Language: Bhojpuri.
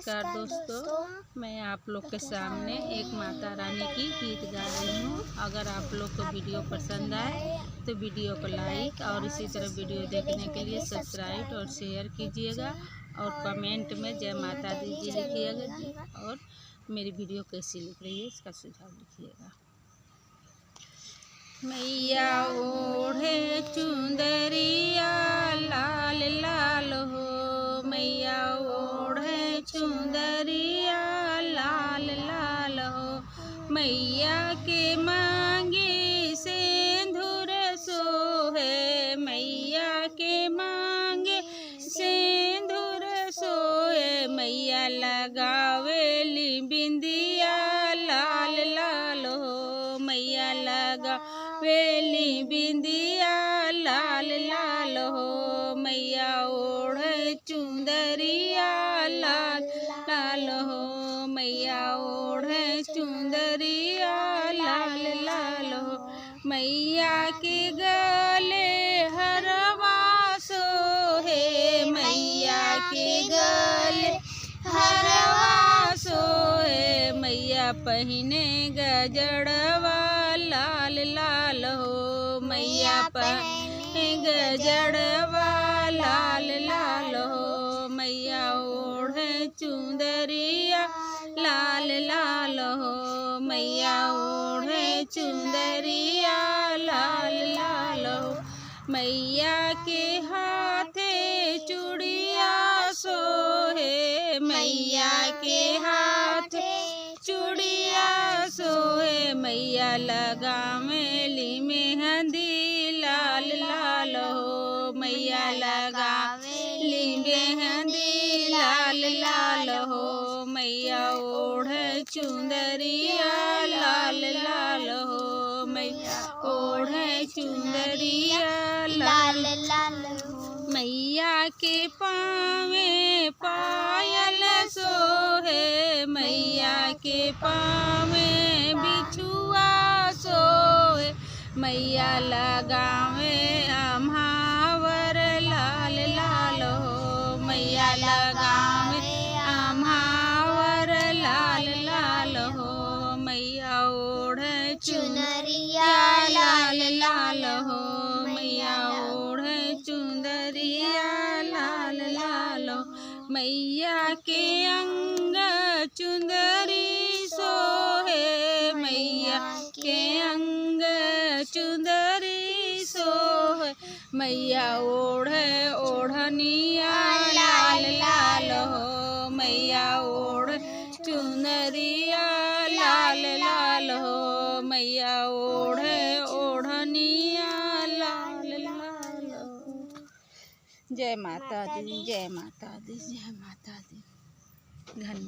नमस्कार दोस्तों, मैं आप लोग के सामने एक माता रानी की गीत गा रही हूँ। अगर आप लोग को वीडियो पसंद आए तो वीडियो को लाइक और इसी तरह वीडियो देखने के लिए सब्सक्राइब और शेयर कीजिएगा और कमेंट में जय माता दी जी लिखिएगा जी। और मेरी वीडियो कैसी लग रही है इसका सुझाव लिखिएगा। मैया ओढ़े चुंदरिया लाल लाल हो, मैया ओढ़े चुंदरिया लाल लाल हो। मैया के मांगे सिंदूर सोहे, मैया के मांगे सिंदूर सोहे। मैया लगावेली बिंदिया लाल लाल हो, मैया लगा वेली बिंदिया लाल लाल हो। मैया ओढ़े चुंदरिया लाल लाल हो, मैया ओढ़े चुंदरिया लाल लाल हो। मैया के गले हरवा सोहे, मैया के गले हरवा सोहे। मैया पहिने गजड़वा लाल लाल हो, मैया पहिने गजड़वा लाल लाल हो। मैया ओढ़े चुंदरिया लाल लाल हो, मैया ओढ़े चुंदरिया लाल लाल हो। मैया के हाथे चूड़िया सोहे, मैया के हाथे चूड़िया सोहे। मैया लगावेली मेहंदी लाल लाल हो, मैया लगावेली मेहंदी लाल लाल हो। मैया ओढ़े चुंदरिया लाल लाल हो, मैया ओढ़े चुंदरिया लाल लाल हो। मैया के पाँवे पायल सोहे, मैया के पाँवे बिछुआ सोहे। मैया लगावे अम्हावर लाल लाल हो, मैया लगावे अम्हावर लाल लाल हो। मैया ओढ़े चुनरिया लाल लाल हो, मैया ओढ़े चुंदरिया लाल लाल हो। मैया के अंग चुंदरी सोहे, मैया के अंग चुंदरी सोहे। मैया ओढ़े ओढ़निया लाल लाल हो, मैया ओढ़े चुनरिया लाल लाल हो। मैया ओढ़े ओढ़निया लाल लाल हो। जय माता दी, जय माता दी, जय माता दी। धन्यवाद।